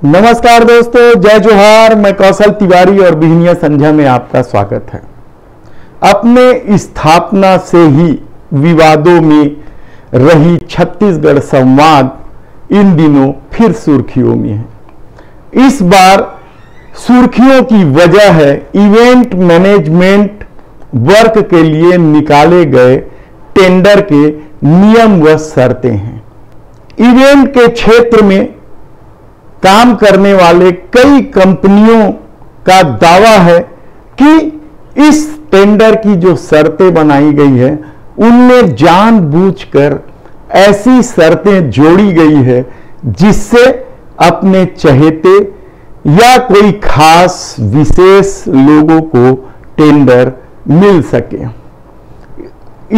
नमस्कार दोस्तों, जय जोहार। मैं कौशल तिवारी और बिहनिया संध्या में आपका स्वागत है। अपने स्थापना से ही विवादों में रही छत्तीसगढ़ संवाद इन दिनों फिर सुर्खियों में है। इस बार सुर्खियों की वजह है इवेंट मैनेजमेंट वर्क के लिए निकाले गए टेंडर के नियम व शर्तें हैं। इवेंट के क्षेत्र में काम करने वाले कई कंपनियों का दावा है कि इस टेंडर की जो शर्तें बनाई गई है उनमें जानबूझकर ऐसी शर्तें जोड़ी गई है जिससे अपने चहेते या कोई खास विशेष लोगों को टेंडर मिल सके।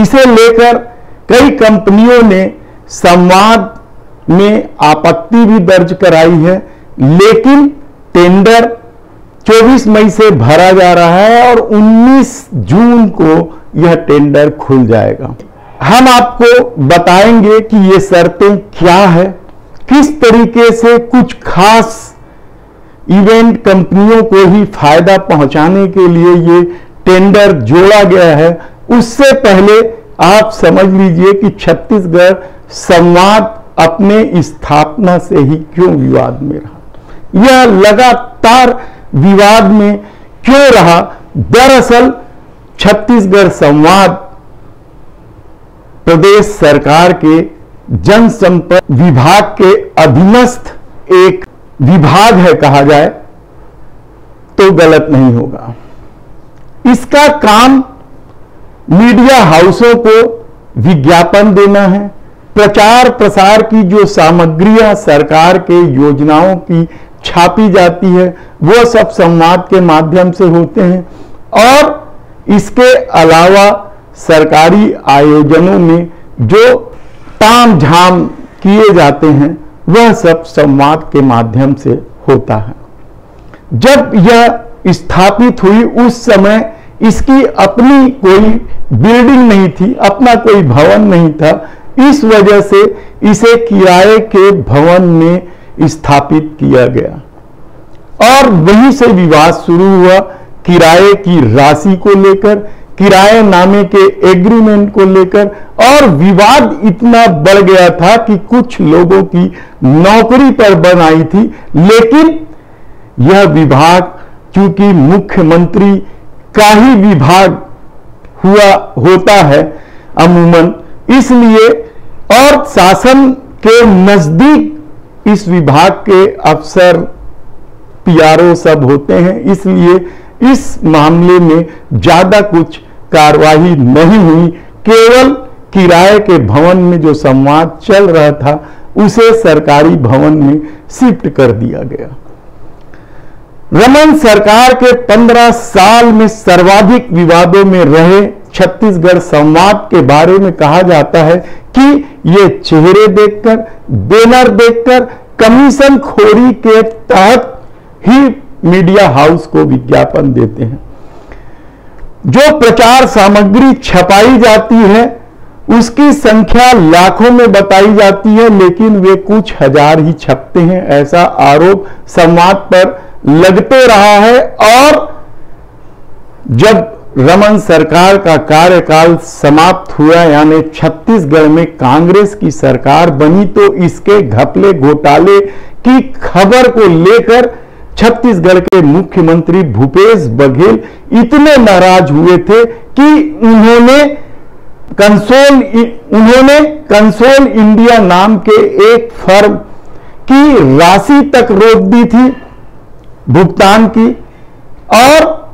इसे लेकर कई कंपनियों ने संवाद में आपत्ति भी दर्ज कराई है, लेकिन टेंडर 24 मई से भरा जा रहा है और 19 जून को यह टेंडर खुल जाएगा। हम आपको बताएंगे कि ये शर्तें क्या है, किस तरीके से कुछ खास इवेंट कंपनियों को ही फायदा पहुंचाने के लिए ये टेंडर जोड़ा गया है। उससे पहले आप समझ लीजिए कि छत्तीसगढ़ संवाद अपने स्थापना से ही क्यों विवाद में रहा, यह लगातार विवाद में क्यों रहा। दरअसल छत्तीसगढ़ संवाद प्रदेश सरकार के जनसंपर्क विभाग के अधीनस्थ एक विभाग है, कहा जाए तो गलत नहीं होगा। इसका काम मीडिया हाउसों को विज्ञापन देना है, प्रचार प्रसार की जो सामग्रियां सरकार के योजनाओं की छापी जाती है वो सब संवाद के माध्यम से होते हैं, और इसके अलावा सरकारी आयोजनों में जो ताम झाम किए जाते हैं वह सब संवाद के माध्यम से होता है। जब यह स्थापित हुई उस समय इसकी अपनी कोई बिल्डिंग नहीं थी, अपना कोई भवन नहीं था, इस वजह से इसे किराए के भवन में स्थापित किया गया और वहीं से विवाद शुरू हुआ किराए की राशि को लेकर, किराए नामे के एग्रीमेंट को लेकर, और विवाद इतना बढ़ गया था कि कुछ लोगों की नौकरी पर बन आई थी। लेकिन यह विभाग चूंकि मुख्यमंत्री का ही विभाग होता है अमूमन, इसलिए और शासन के नजदीक इस विभाग के अफसर पीआरओ सब होते हैं, इसलिए इस मामले में ज्यादा कुछ कार्रवाई नहीं हुई। केवल किराए के भवन में जो संवाद चल रहा था उसे सरकारी भवन में शिफ्ट कर दिया गया। रमन सरकार के 15 साल में सर्वाधिक विवादों में रहे छत्तीसगढ़ संवाद के बारे में कहा जाता है कि ये चेहरे देखकर, बैनर देखकर, कमीशन खोरी के तहत ही मीडिया हाउस को विज्ञापन देते हैं। जो प्रचार सामग्री छपाई जाती है उसकी संख्या लाखों में बताई जाती है, लेकिन वे कुछ हजार ही छपते हैं, ऐसा आरोप संवाद पर लगते रहा है। और जब रमन सरकार का कार्यकाल समाप्त हुआ, यानी छत्तीसगढ़ में कांग्रेस की सरकार बनी, तो इसके घपले घोटाले की खबर को लेकर छत्तीसगढ़ के मुख्यमंत्री भूपेश बघेल इतने नाराज हुए थे कि उन्होंने कंसोल इंडिया नाम के एक फर्म की राशि तक रोक दी थी भुगतान की, और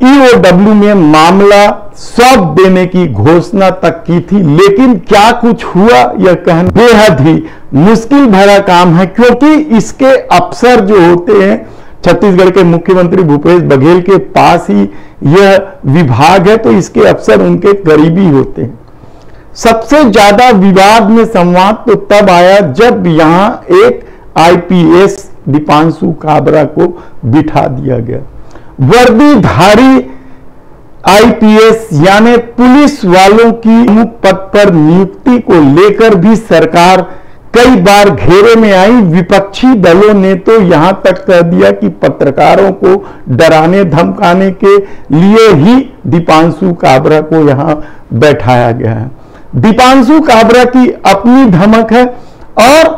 ईओडब्ल्यू में मामला सौंप देने की घोषणा तक की थी। लेकिन क्या कुछ हुआ यह कहना बेहद ही मुश्किल भरा काम है, क्योंकि इसके अफसर जो होते हैं छत्तीसगढ़ के मुख्यमंत्री भूपेश बघेल के पास ही यह विभाग है, तो इसके अफसर उनके करीबी होते हैं। सबसे ज्यादा विवाद में संवाद तो तब आया जब यहां एक आईपीएस दीपांशु काबरा को बिठा दिया गया। वर्दीधारी आईपीएस यानी पुलिस वालों की मुख्य पद पर नियुक्ति को लेकर भी सरकार कई बार घेरे में आई। विपक्षी दलों ने तो यहां तक कह दिया कि पत्रकारों को डराने धमकाने के लिए ही दीपांशु काबरा को यहां बैठाया गया है। दीपांशु काबरा की अपनी धमक है और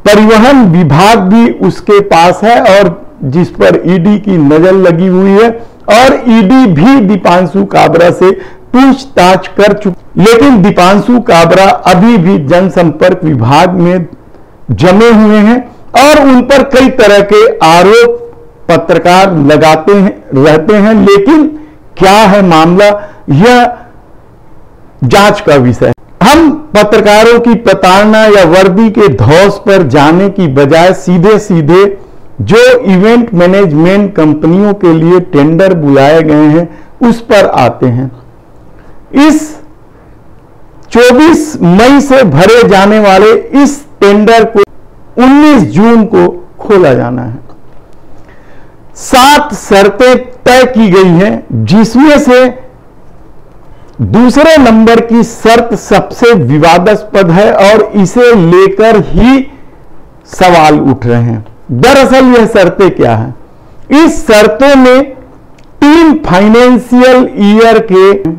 परिवहन विभाग भी उसके पास है और जिस पर ईडी की नजर लगी हुई है और ईडी भी दीपांशु काबरा से पूछताछ कर चुकी। लेकिन दीपांशु काबरा अभी भी जनसंपर्क विभाग में जमे हुए हैं और उन पर कई तरह के आरोप पत्रकार लगाते हैं रहते हैं। लेकिन क्या है मामला, यह जांच का विषय। हम पत्रकारों की प्रताड़ना या वर्दी के धौस पर जाने की बजाय सीधे सीधे जो इवेंट मैनेजमेंट कंपनियों के लिए टेंडर बुलाए गए हैं उस पर आते हैं। इस 24 मई से भरे जाने वाले इस टेंडर को 19 जून को खोला जाना है। 7 शर्तें तय की गई हैं, जिसमें से दूसरे नंबर की शर्त सबसे विवादास्पद है और इसे लेकर ही सवाल उठ रहे हैं। दरअसल यह शर्तें क्या है? इस शर्तों में 3 फाइनेंशियल ईयर के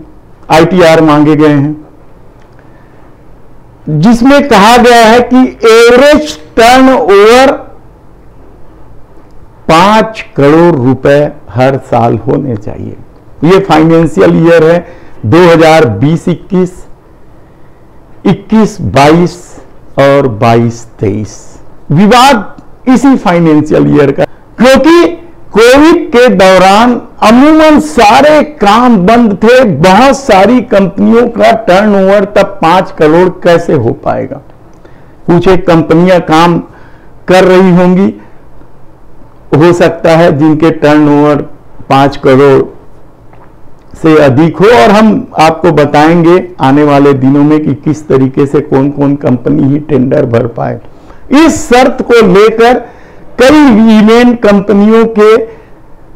आईटीआर मांगे गए हैं, जिसमें कहा गया है कि एवरेज टर्नओवर 5 करोड़ रुपए हर साल होने चाहिए। यह फाइनेंशियल ईयर है 2020-21, 21-22 और 22-23। विवाद इसी फाइनेंशियल ईयर का, क्योंकि कोविड के दौरान अमूमन सारे काम बंद थे। बहुत सारी कंपनियों का टर्नओवर तब 5 करोड़ कैसे हो पाएगा? कुछ एक कंपनियां काम कर रही होंगी, हो सकता है जिनके टर्नओवर 5 करोड़ से अधिक हो, और हम आपको बताएंगे आने वाले दिनों में कि किस तरीके से कौन कौन कंपनी ही टेंडर भर पाए। इस शर्त को लेकर कई इवेंट कंपनियों के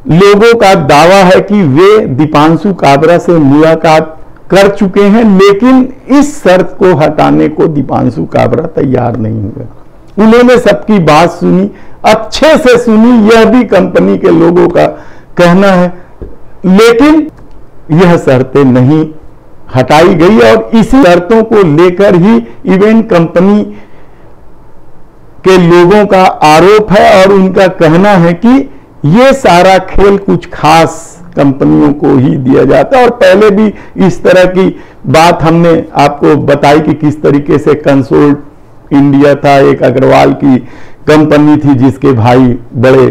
लोगों का दावा है कि वे दीपांशु काबरा से मुलाकात कर चुके हैं, लेकिन इस शर्त को हटाने को दीपांशु काबरा तैयार नहीं हुए। उन्होंने सबकी बात सुनी, अच्छे से सुनी, यह भी कंपनी के लोगों का कहना है, लेकिन यह शर्तें नहीं हटाई गई और इसी शर्तों को लेकर ही इवेंट कंपनी के लोगों का आरोप है और उनका कहना है कि यह सारा खेल कुछ खास कंपनियों को ही दिया जाता है। और पहले भी इस तरह की बात हमने आपको बताई कि किस तरीके से कंसोल इंडिया था, एक अग्रवाल की कंपनी थी जिसके भाई बड़े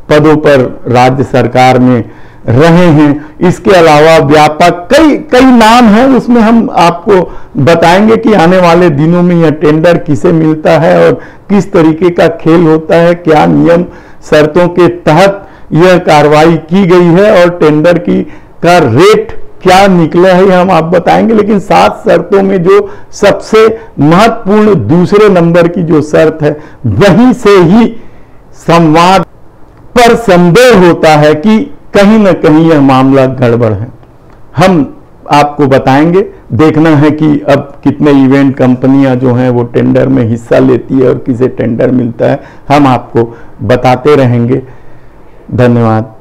पदों पर राज्य सरकार में रहे हैं। इसके अलावा व्यापक कई नाम हैं, उसमें हम आपको बताएंगे कि आने वाले दिनों में यह टेंडर किसे मिलता है और किस तरीके का खेल होता है, क्या नियम शर्तों के तहत यह कार्रवाई की गई है और टेंडर का रेट क्या निकला है, हम आप बताएंगे। लेकिन 7 शर्तों में जो सबसे महत्वपूर्ण दूसरे नंबर की जो शर्त है, वहीं से ही संवाद पर संदेह होता है कि कहीं ना कहीं यह मामला गड़बड़ है। हम आपको बताएंगे, देखना है कि अब कितने इवेंट कंपनियां जो हैं वो टेंडर में हिस्सा लेती है और किसे टेंडर मिलता है, हम आपको बताते रहेंगे। धन्यवाद।